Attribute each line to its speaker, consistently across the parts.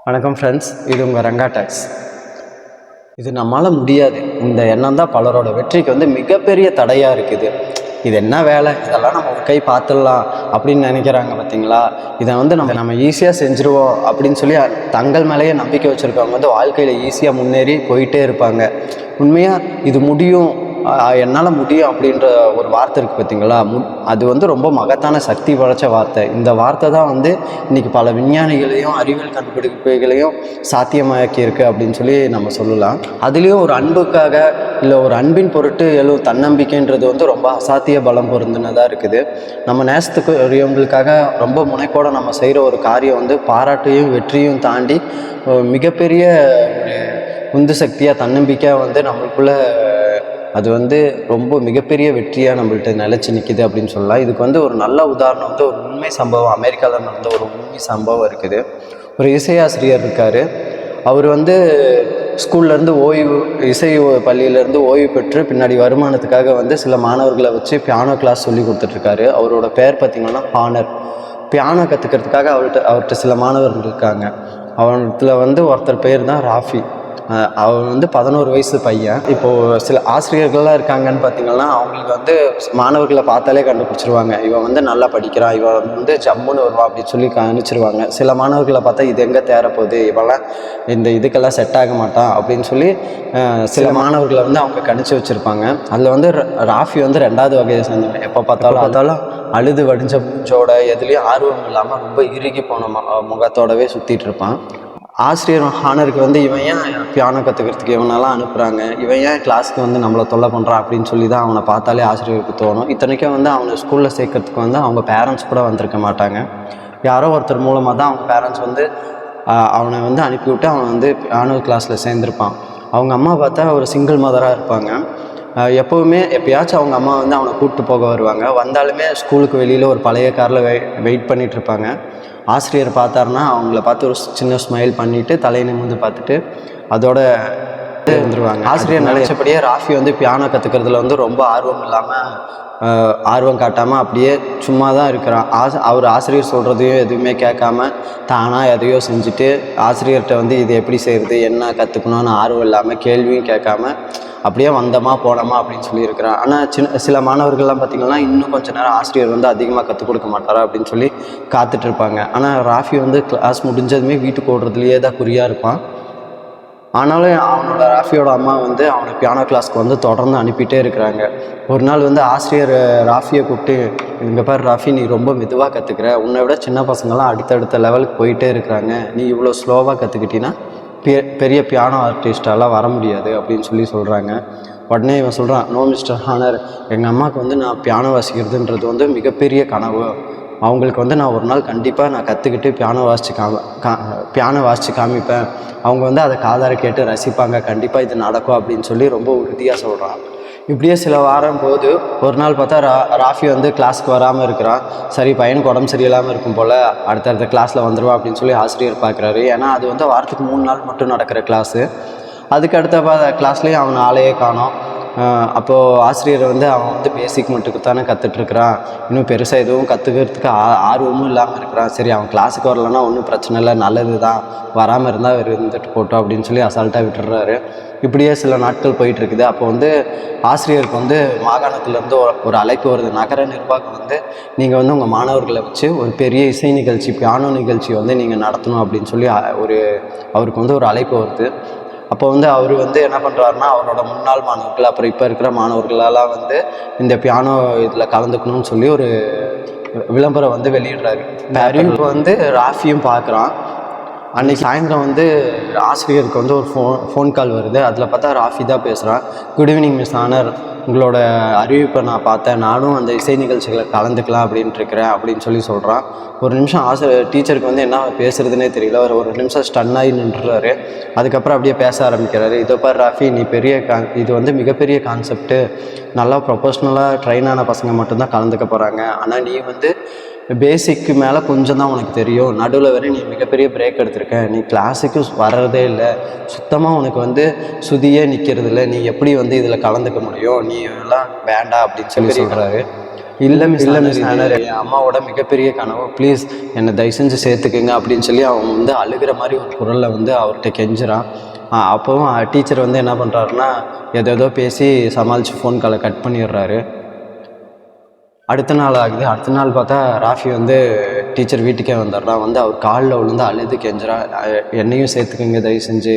Speaker 1: வணக்கம் ஃப்ரெண்ட்ஸ், இது உங்கள் ரங்கா டாக்ஸ். இது நம்மளால் முடியாது, இந்த எண்ணம் தான் பலரோட வெற்றிக்கு மிகப்பெரிய தடையாக இருக்குது. இது என்ன வேலை, இதெல்லாம் நம்ம ஒரு கை பார்த்துடலாம் அப்படின்னு நினைக்கிறாங்க பார்த்தீங்களா. இதை நம்ம ஈஸியாக செஞ்சுருவோம் அப்படின்னு சொல்லி தங்கள் மேலேயே நம்பிக்கை வச்சுருக்கவங்க வாழ்க்கையில் ஈஸியாக முன்னேறி போயிட்டே இருப்பாங்க. உண்மையாக இது முடியும், என்னால் முடியும் அப்படின்ற ஒரு வார்த்தை இருக்குது பார்த்தீங்களா, அது ரொம்ப மகத்தான சக்தி படைச்ச வார்த்தை. இந்த வார்த்தை தான் இன்றைக்கி பல விஞ்ஞானிகளையும் அறிவியல் கண்டுபிடிப்புகளையும் சாத்தியமாக்கி இருக்குது அப்படின்னு சொல்லி நம்ம சொல்லலாம். அதுலேயும் ஒரு அன்புக்காக இல்லை ஒரு அன்பின் பொருட்டு எழும் தன்னம்பிக்கைன்றது ரொம்ப அசாத்திய பலம் பொருந்தினதாக இருக்குது. நம்ம நேசத்துக்கு உரியவங்களுக்காக ரொம்ப முனைப்போடு நம்ம செய்கிற ஒரு காரியம் பாராட்டையும் வெற்றியும் தாண்டி மிகப்பெரிய ஒரு உந்து சக்தியாக தன்னம்பிக்கையாக நம்மளுக்குள்ள அது ரொம்ப மிகப்பெரிய வெற்றியாக நம்மள்கிட்ட நிலச்சி நிற்கிது அப்படின்னு சொல்லலாம். இதுக்கு ஒரு நல்ல உதாரணம் ஒரு உண்மை சம்பவம், அமெரிக்காவில் நடந்த ஒரு உண்மை சம்பவம் இருக்குது. ஒரு இசையாசிரியர் இருக்கார். அவர் ஸ்கூல்லேருந்து இசை பள்ளியிலேருந்து ஓய்வு பெற்று பின்னாடி வருமானத்துக்காக சில மாணவர்களை வச்சு பியானோ கிளாஸ் சொல்லி கொடுத்துட்ருக்காரு. அவரோட பேர் பார்த்திங்கன்னா ஹானர். பியானோ கற்றுக்கிறதுக்காக அவர்கிட்ட சில மாணவர்கள் இருக்காங்க. அவனத்தில் ஒருத்தர் பேர் தான் ராஃபி. அவர் 11 வயசு பையன். இப்போது சில ஆசிரியர்கள்லாம் இருக்காங்கன்னு பார்த்திங்கன்னா அவங்களுக்கு மாணவர்களை பார்த்தாலே கண்டுபிடிச்சிருவாங்க, இவன் நல்லா படிக்கிறான், இவன் ஜம்முன்னு வருவான் அப்படின்னு சொல்லி கணிச்சிருவாங்க. சில மாணவர்களை பார்த்தா இது எங்கே தேரப்போகுது, இவெல்லாம் இந்த இதுக்கெல்லாம் செட் ஆக மாட்டான் அப்படின்னு சொல்லி சில மாணவர்களை அவங்க கணிச்சு வச்சுருப்பாங்க. அதில் ராஃபி 2வது வகையை சேர்ந்தவங்க. எப்போ பார்த்தாலும் அழுது வடிஞ்ச மூஞ்சோட எதுலேயும் ஆர்வம் இல்லாமல் ரொம்ப இறுகி போன முகத்தோடவே சுற்றிட்டு இருப்பான். ஆசிரியர் ஹானருக்கு இவன் ஏன் பியானோ கற்றுக்கிறதுக்கு இவனெல்லாம் அனுப்புகிறாங்க, இவன் ஏன் கிளாஸுக்கு நம்மளை தொல்லை பண்ணுறான் அப்படின்னு சொல்லி தான் அவனை பார்த்தாலே ஆசிரியருக்கு தோணும். இத்தனைக்கும் அவனை ஸ்கூலில் சேர்க்கறதுக்கு அவங்க பேரண்ட்ஸ் கூட வந்திருக்க மாட்டாங்க. யாரோ ஒருத்தர் மூலமாக தான் அவங்க பேரண்ட்ஸ் அவனை அனுப்பிவிட்டு அவன் பியானோ கிளாஸில் சேர்ந்துருப்பான். அவங்க அம்மா பார்த்தா ஒரு சிங்கிள் மதராக இருப்பாங்க. எப்போவுமே எப்போயாச்சும் அவங்க அம்மா அவனை கூப்பிட்டு போக வருவாங்க. வந்தாலுமே ஸ்கூலுக்கு வெளியில் ஒரு பழைய காரில் வெயிட் பண்ணிகிட்ருப்பாங்க. ஆசிரியர் பார்த்தாருன்னா அவங்கள பார்த்து ஒரு சின்ன ஸ்மைல் பண்ணிவிட்டு தலையை நிமிர்ந்து பார்த்துட்டு அதோட வந்துடுவாங்க. ஆசிரியர் நினைச்சபடியே ராஃபி பியானோ கற்றுக்கிறதுல ரொம்ப ஆர்வம் இல்லாமல் ஆர்வம் காட்டாமல் அப்படியே சும்மா தான் இருக்கிறான். அவர் ஆசிரியர் சொல்கிறதையும் எதுவுமே கேட்காம தானாக எதையோ செஞ்சுட்டு ஆசிரியர்கிட்ட இது எப்படி செய்கிறது, என்ன கற்றுக்கணும்னு ஆர்வம் இல்லாமல் கேள்வியும் கேட்காம அப்படியே வந்தோமா போனோமா அப்படின்னு சொல்லியிருக்கிறான். ஆனால் சில மாணவர்கள்லாம் பார்த்திங்கன்னா இன்னும் கொஞ்சம் நேரம் ஆசிரியர் அதிகமாக கற்றுக் கொடுக்க மாட்டாரா அப்படின்னு சொல்லி காத்துட்ருப்பாங்க. ஆனால் ராஃபி கிளாஸ் முடிஞ்சதுமே வீட்டுக்கு ஓடுறதுலையே தான் குறியாக இருப்பான். ஆனாலும் அவனோட ராஃபியோட அம்மா அவனை பியானோ கிளாஸ்க்கு தொடர்ந்து அனுப்பிட்டே இருக்கிறாங்க. ஒரு நாள் ஆசிரியர் ராஃபியை கூப்பிட்டு, இங்கே பாரு ராஃபி, நீ ரொம்ப மெதுவாக கற்றுக்கிற, உன்னை விட சின்ன பசங்கள்லாம் அடுத்தடுத்த லெவலுக்கு போயிட்டே இருக்கிறாங்க, நீ இவ்வளோ ஸ்லோவாக கற்றுக்கிட்டீங்கன்னா பெரிய பியானோ ஆர்டிஸ்டாலாம் வர முடியாது அப்படின்னு சொல்லி சொல்கிறாங்க. உடனே இவன் சொல்கிறான், நோ மிஸ்டர் ஹானர், எங்கள் அம்மாவுக்கு நான் பியானோ வாசிக்கிறதுன்றது மிகப்பெரிய கனவு. அவங்களுக்கு நான் ஒரு நாள் கண்டிப்பாக நான் கற்றுக்கிட்டு பியானோ வாசித்து காமிப்பேன். அவங்க அதை காதார கேட்டு ரசிப்பாங்க, கண்டிப்பாக இது நடக்கும் அப்படின்னு சொல்லி ரொம்ப உறுதியாக சொல்கிறான். இப்படியே சில வாரம் போது ஒரு நாள் பார்த்தா ராஃபி கிளாஸுக்கு வராமல் இருக்கிறான். சரி, பையனுக்கு உடம்பு சரியில்லாமல் இருக்கும் போல், அடுத்தடுத்த கிளாஸில் வந்துடுவான் அப்படின்னு சொல்லி ஆசிரியர் பார்க்குறாரு. ஏன்னா அது வாரத்துக்கு 3 நாள் மட்டும் நடக்கிற கிளாஸு. அதுக்கு அடுத்த கிளாஸ்லேயும் அவன் ஆளையே காணோம். அப்போது ஆசிரியர் அவன் பேசிக் மட்டுக்கு தானே கற்றுட்ருக்கிறான், இன்னும் பெருசாக எதுவும் கற்றுக்கிறதுக்கு ஆர்வமும் இல்லாமல் இருக்கிறான். சரி, அவன் கிளாஸுக்கு வரலன்னா ஒன்றும் பிரச்சனை இல்லை, நல்லது தான், வராமல் இருந்தால் இருந்துட்டு போட்டோம் அப்படின்னு சொல்லி அசால்ட்டாக விட்டுடுறாரு. இப்படியே சில நாட்கள் போயிட்டுருக்குது. அப்போ ஆசிரியருக்கு மாகாணத்துலேருந்து ஒரு அழைப்பு வருது. நகர நிர்வாகம் நீங்கள் உங்கள் மாணவர்களை வச்சு ஒரு பெரிய இசை நிகழ்ச்சி, பியானோ நிகழ்ச்சி நீங்கள் நடத்தணும் அப்படின்னு சொல்லி அவருக்கு ஒரு அழைப்பு வருது. அப்போ அவர் என்ன பண்ணுறாருன்னா, அவரோட முன்னாள் மாணவர்கள் அப்புறம் இப்போ இருக்கிற மாணவர்களெல்லாம் இந்த பியானோ இதில் கலந்துக்கணும்னு சொல்லி ஒரு விளம்பரம் வெளியிடுறாரு. இந்த அறிவிப்பு ராஃபியும் பார்க்குறான். அன்றைக்கி சாயந்தரம் ஆசிரியருக்கு ஒரு ஃபோன் கால் வருது. அதில் பார்த்தா ராஃபி தான் பேசுகிறான். குட் ஈவினிங் மிஸ் ஹானர், உங்களோட அறிவிப்பை நான் பார்த்தேன், நானும் அந்த இசை நிகழ்ச்சிகளை கலந்துக்கலாம் அப்படின்ட்டு இருக்கிறேன் அப்படின்னு சொல்லி சொல்கிறான். ஒரு நிமிஷம் டீச்சருக்கு என்ன பேசுகிறதுனே தெரியல. ஒரு நிமிஷம் ஸ்டன்னாகி நின்றுறாரு. அதுக்கப்புறம் அப்படியே பேச ஆரம்பிக்கிறாரு. இதோ பார் ராஃபி, நீ இது மிகப்பெரிய கான்செப்ட்டு, நல்லா ப்ரொஃபஷ்னலாக ட்ரெயின் ஆன பசங்க மட்டும்தான் கலந்துக்க போகிறாங்க. ஆனால் நீ பேசிக்கு மேலே கொஞ்சம் தான் உனக்கு தெரியும், நடுவில் வரை நீ மிகப்பெரிய பிரேக் எடுத்திருக்க, நீ கிளாஸுக்கு வர்றதே இல்லை, சுத்தமாக உனக்கு சுதியே நிற்கிறது இல்லை, நீ எப்படி இதில் கலந்துக்க முடியும், நீ எல்லாம் வேண்டாம் அப்படின்னு சொல்லி சொல்கிறாரு. இல்லை மிஸ் ஆனர், என் அம்மாவோட மிகப்பெரிய கனவு, ப்ளீஸ் என்னை தயவு செஞ்சு சேர்த்துக்குங்க அப்படின்னு சொல்லி அவன் வந்து அழுகிற மாதிரி ஒரு குரலில் வந்து அவர்கிட்ட கெஞ்சுறான். அப்போவும் டீச்சர் வந்து என்ன பண்ணுறாருன்னா ஏதோ பேசி சமாளித்து ஃபோன் காலை கட் பண்ணிடுறாரு. அடுத்த நாள் ஆகுது. அடுத்த நாள் பார்த்தா ராஃபி வந்து டீச்சர் வீட்டுக்கே வந்துடுறான். வந்து அவர் காலில் விழுந்து அழுது கெஞ்சுறான், என்னையும் சேர்த்துக்குங்க தயவு செஞ்சு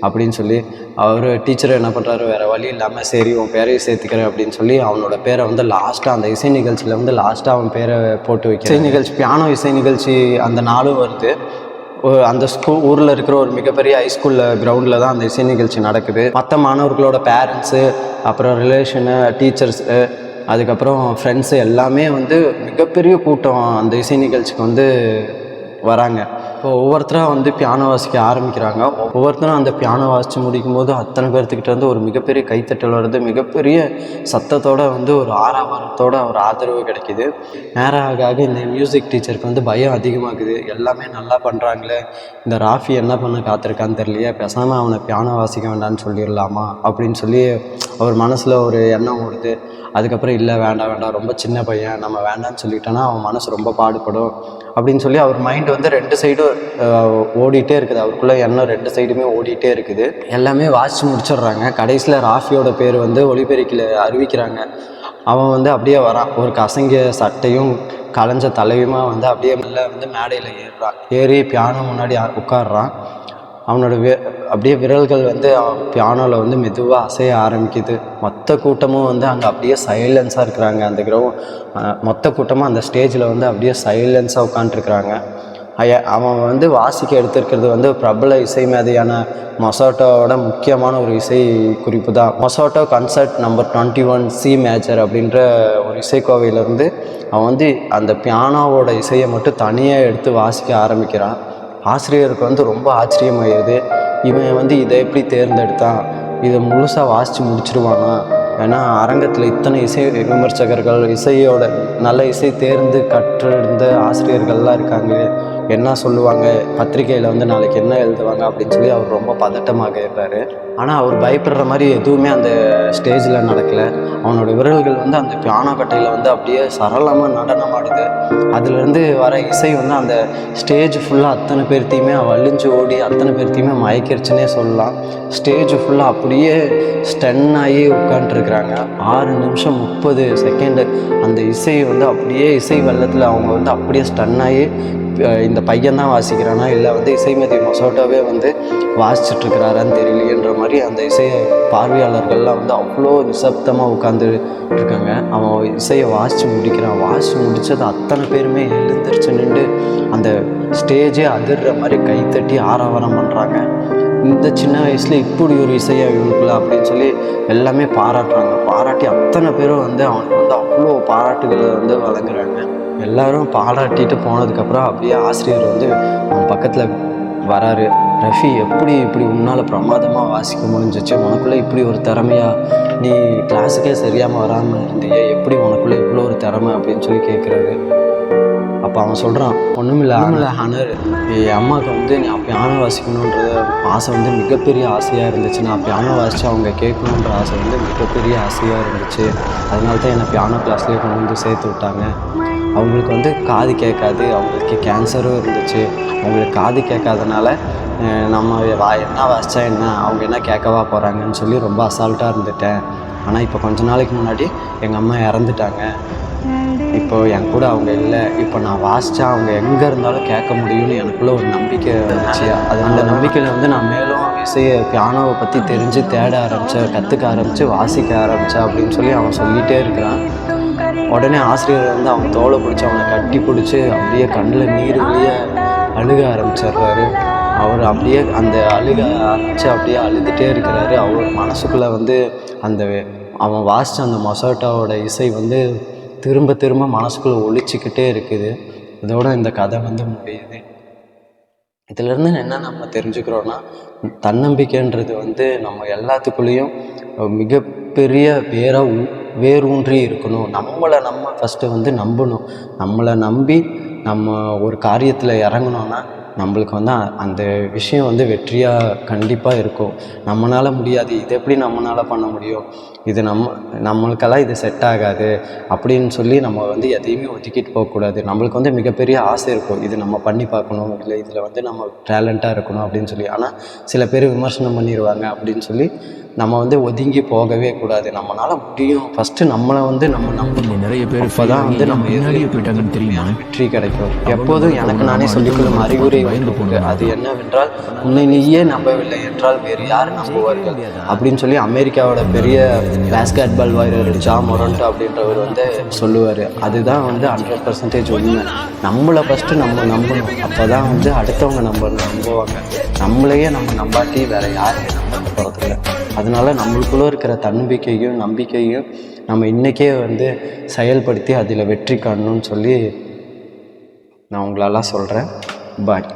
Speaker 1: அப்படின்னு சொல்லி. அவர் டீச்சர் என்ன பண்ணுறாரு, வேறு வழி இல்லாமல் சரி உன் பேரையும் சேர்த்துக்கிறேன் அப்படின்னு சொல்லி அவனோட பேரை வந்து லாஸ்ட்டாக அந்த இசை நிகழ்ச்சியில் வந்து லாஸ்ட்டாக அவன் பேரை போட்டு வைக்க இசை நிகழ்ச்சி, பியானோ இசை நிகழ்ச்சி அந்த நாளும் வருது. அந்த ஊரில் இருக்கிற ஒரு மிகப்பெரிய ஹைஸ்கூலில் கிரவுண்டில் தான் அந்த இசை நிகழ்ச்சி நடக்குது. மற்ற மாணவர்களோட பேரண்ட்ஸு, அப்புறம் ரிலேஷனு, டீச்சர்ஸு, அதுக்கப்புறம் ஃப்ரெண்ட்ஸு எல்லாமே வந்து மிகப்பெரிய கூட்டம் அந்த இசை நிகழ்ச்சிக்கு வந்து வராங்க. இப்போ ஒவ்வொருத்தராக வந்து பியானோ வாசிக்க ஆரம்பிக்கிறாங்க. ஒவ்வொருத்தரும் அந்த பியானோ வாசித்து முடிக்கும் போது அத்தனை பேர்த்துக்கிட்ட வந்து ஒரு மிகப்பெரிய கைத்தட்டல் வருது. மிகப்பெரிய சத்தத்தோடு வந்து ஒரு ஆரவாரத்தோட ஒரு ஆதரவு கிடைக்கிது. நேரம் ஆக இந்த மியூசிக் டீச்சருக்கு வந்து பயம் அதிகமாகுது. எல்லாமே நல்லா பண்ணுறாங்களே, இந்த ராஃபி என்ன பண்ண காத்திருக்கான்னு தெரியலையே, பேசாமல் அவனை பியானோ வாசிக்க வேண்டாம்னு சொல்லிடலாமா அப்படின்னு சொல்லி அவர் மனசில் ஒரு எண்ணம் ஓடுது. அதுக்கப்புறம் இல்லை வேண்டாம் ரொம்ப சின்ன பையன், நம்ம வேண்டாம்னு சொல்லிட்டோன்னா அவன் மனசு ரொம்ப பாடுபடும் அப்படின்னு சொல்லி அவர் மைண்டு வந்து 2 சைடும் ஓடிட்டே இருக்குது. அவருக்குள்ளே எண்ணம் 2 சைடுமே ஓடிட்டே இருக்குது. எல்லாமே வாசித்து முடிச்சிடுறாங்க. கடைசியில் ராஃபியோட பேர் வந்து ஒலிபெருக்கில் அறிவிக்கிறாங்க. அவன் வந்து அப்படியே வரான், ஒரு கசங்கிய சட்டையும் கலைஞ்ச தலையுமா வந்து அப்படியே மெல்ல வந்து மேடையில் ஏறி பியானோ முன்னாடி உட்காடுறான். அவனோட அப்படியே விரல்கள் வந்து பியானோவில் வந்து மெதுவாக அசைய ஆரம்பிக்குது. மொத்த கூட்டமும் வந்து அங்கே அப்படியே சைலன்ஸாக இருக்கிறாங்க. அந்த மொத்த கூட்டமும் அந்த ஸ்டேஜில் வந்து அப்படியே சைலன்ஸாக உட்காந்துருக்குறாங்க. அவன் வந்து வாசிக்க எடுத்திருக்கிறது வந்து பிரபல இசை மேதையான மொசாட்டோவோட முக்கியமான ஒரு இசை குறிப்பு தான். மொசாட்டோ கன்சர்ட் நம்பர் 21 சி மேஜர் அப்படின்ற ஒரு இசைக்கோவையிலேருந்து அவன் வந்து அந்த பியானோவோட இசையை மட்டும் தனியாக எடுத்து வாசிக்க ஆரம்பிக்கிறான். ஆசிரியருக்கு வந்து ரொம்ப ஆச்சரியமாயிருது. இவன் வந்து இதை எப்படி தேர்ந்தெடுத்தான், இதை முழுசாக வாசித்து முடிச்சிருவானா, ஏன்னா அரங்கத்தில் இத்தனை இசை விமர்சகர்கள், இசையோட நல்ல இசை தேர்ந்து கற்றிருந்த ஆசிரியர்கள்லாம் இருக்காங்க, என்ன சொல்லுவாங்க, பத்திரிகையில் வந்து நாளைக்கு என்ன எழுதுவாங்க அப்படின்னு சொல்லி அவர் ரொம்ப பதட்டமாக இருப்பார். ஆனால் அவர் பயப்படுற மாதிரி எதுவுமே அந்த ஸ்டேஜில் நடக்கலை. அவனோட விரல்கள் வந்து அந்த பியானோ கட்டையில் வந்து அப்படியே சரளமாக நடனமாடுது. அதுலேருந்து வர இசை வந்து அந்த ஸ்டேஜ் ஃபுல்லாக அத்தனை பேர்த்தையுமே வலிஞ்சு ஓடி அத்தனை பேர்த்தையுமே மயக்கிருச்சுன்னே சொல்லலாம். ஸ்டேஜ் ஃபுல்லாக அப்படியே ஸ்டன் ஆகி உட்காண்ட்ருக்குறாங்க. 6 நிமிஷம் 30 செகண்டு அந்த இசை வந்து அப்படியே இசை வெள்ளத்தில் அவங்க வந்து அப்படியே ஸ்டன் ஆகி இந்த பையன் தான் வாசிக்கிறானா இல்லை வந்து இசைமதி மொசாட்டோவே வந்து வாசிச்சுட்ருக்கிறாரான்னு தெரியலையன்ற மாதிரி அந்த இசையை பார்வையாளர்கள்லாம் வந்து அவ்வளோ நிசப்தமாக உட்காந்து இருக்காங்க. அவன் இசையை வாசித்து முடிக்கிறான். வாசித்து முடித்தது அத்தனை பேருமே எழுந்திரிச்சு நின்று அந்த ஸ்டேஜே அதிர்ற மாதிரி கைத்தட்டி ஆரவாரம் பண்ணுறாங்க. இந்த சின்ன வயசில் இப்படி ஒரு இசையை இவனுக்குள்ள அப்படின்னு சொல்லி எல்லாமே பாராட்டுறாங்க. பாராட்டி அத்தனை பேரும் வந்து அவனுக்கு வந்து அவ்வளோ பாராட்டுகளை வந்து வழங்குறாங்க. எல்லாரும் பாராட்டிட்டு போனதுக்கப்புறம் அப்படியே ஆசிரியர் வந்து அவன் பக்கத்தில் வராரு. ரஃபி, இப்படி உன்னால் பிரமாதமாக வாசிக்க முடிஞ்சிச்சு, உனக்குள்ளே இப்படி ஒரு திறமையா, நீ கிளாஸுக்கே சரியாமல் வராமல் இருந்தியே, எப்படி உனக்குள்ளே இவ்வளோ ஒரு திறமை அப்படின்னு சொல்லி கேட்குறாரு. அப்போ அவன் சொல்கிறான், ஒன்றுமில்லை ஹனர், என் அம்மாவுக்கு வந்து நான் பியானோ வாசிக்கணுன்ற ஆசை வந்து மிகப்பெரிய ஆசையாக இருந்துச்சு. நான் பியானோ வாசித்து அவங்க கேட்கணுன்ற ஆசை வந்து மிகப்பெரிய ஆசையாக இருந்துச்சு. அதனால தான் என்னை பியானோ கிளாஸ்லேயே கொண்டு வந்து சேர்த்து விட்டாங்க. அவங்களுக்கு வந்து காது கேட்காது, அவங்களுக்கு கேன்சரும் இருந்துச்சு. அவங்களுக்கு காது கேட்காதனால நம்ம என்ன வாசித்தா என்ன, அவங்க என்ன கேட்கவா போகிறாங்கன்னு சொல்லி ரொம்ப அசால்ட்டாக இருந்துட்டேன். ஆனால் இப்போ கொஞ்ச நாளைக்கு முன்னாடி எங்கள் அம்மா இறந்துட்டாங்க. இப்போது என் கூட அவங்க இல்லை. இப்போ நான் வாசித்தா அவங்க எங்கே இருந்தாலும் கேட்க முடியும்னு எனக்குள்ளே ஒரு நம்பிக்கை இருந்துச்சு. அது அந்த நம்பிக்கையில் வந்து நான் மேலும் இசையை பியானோவை பற்றி தெரிஞ்சு தேட ஆரம்பித்தேன், கற்றுக்க ஆரம்பித்து வாசிக்க ஆரம்பித்தேன் அப்படின்னு சொல்லி அவன் சொல்லிகிட்டே இருக்கிறான். உடனே ஆசிரியர் வந்து அவன் தோலை பிடிச்சி அவனை கட்டி பிடிச்சி அப்படியே கண்ணில் நீர் வழிய அழுக ஆரம்பிச்சிடுறாரு. அவர் அப்படியே அந்த அழுக ஆரம்பித்து அப்படியே அழுதுகிட்டே இருக்கிறாரு. அவர் மனசுக்குள்ளே வந்து அவன் வாசித்த அந்த மொசாட்டோவோட இசை வந்து திரும்ப மனசுக்குள்ளே ஒழிச்சிக்கிட்டே இருக்குது. இதோட இந்த கதை வந்து முடியுது. இதிலேருந்து என்ன நம்ம தெரிஞ்சுக்கிறோன்னா, தன்னம்பிக்கைன்றது வந்து நம்ம எல்லாத்துக்குள்ளேயும் மிகப்பெரிய வேரூன்றி இருக்கணும். நம்ம ஃபஸ்ட்டு வந்து நம்பணும். நம்மளை நம்பி நம்ம ஒரு காரியத்தில் இறங்கணுன்னா நம்மளுக்கு வந்து அந்த விஷயம் வந்து வெற்றியாக கண்டிப்பாக இருக்கும். நம்மளால் முடியாது, இது எப்படி நம்மளால் பண்ண முடியும், இது நம்மளுக்கெல்லாம் இது செட் ஆகாது அப்படின்னு சொல்லி நம்ம வந்து எதையுமே ஒதுக்கிட்டு போகக்கூடாது. நம்மளுக்கு வந்து மிகப்பெரிய ஆசை இருக்கும், இது நம்ம பண்ணி பார்க்கணும், இல்லை இதில் வந்து நம்ம டேலண்ட்டாக இருக்கணும் அப்படின்னு சொல்லி. ஆனால் சில பேர் விமர்சனம் பண்ணிடுவாங்க அப்படின்னு சொல்லி நம்ம வந்து ஒதுங்கி போகவே கூடாது. நம்மளால் முடியும், ஃபஸ்ட்டு நம்மளை வந்து நம்ம நம்பணும்.
Speaker 2: நிறைய பேர்
Speaker 1: அப்போ தான் வந்து நம்ம
Speaker 2: முன்னாடியே போயிட்டாங்கன்னு தெரியுமா?
Speaker 1: வெற்றி கிடைக்கும். எப்போதும் எனக்கு நானே சொல்லிக்கொள்ளும் அறிவுரை உண்டு. அது என்னவென்றால், உன்னை நீயே நம்பவில்லை என்றால் வேறு யார் நம்புவார்கள் அப்படின்னு சொல்லி அமெரிக்காவோட பெரிய பேஸ்கெட் பால் வீரர் ஜா மொரண்டோ அப்படின்றவர் வந்து சொல்லுவார். அதுதான் வந்து 100% உண்மை. நம்மளை ஃபஸ்ட்டு நம்ம நம்பணும், அப்போ தான் வந்து அடுத்தவங்க நம்புவாங்க. நம்மளையே நம்ம நம்பாட்டி வேறு யாரையும் நம்ப போகிறதில்ல. அதனால நம்மளுக்குள்ளே இருக்கிற தன்னம்பிக்கையும் நம்பிக்கையும் நம்ம இன்றைக்கே வந்து செயல்படுத்தி அதில் வெற்றி காணணும்னு சொல்லி நான் உங்களெல்லாம் சொல்கிறேன். பாய்.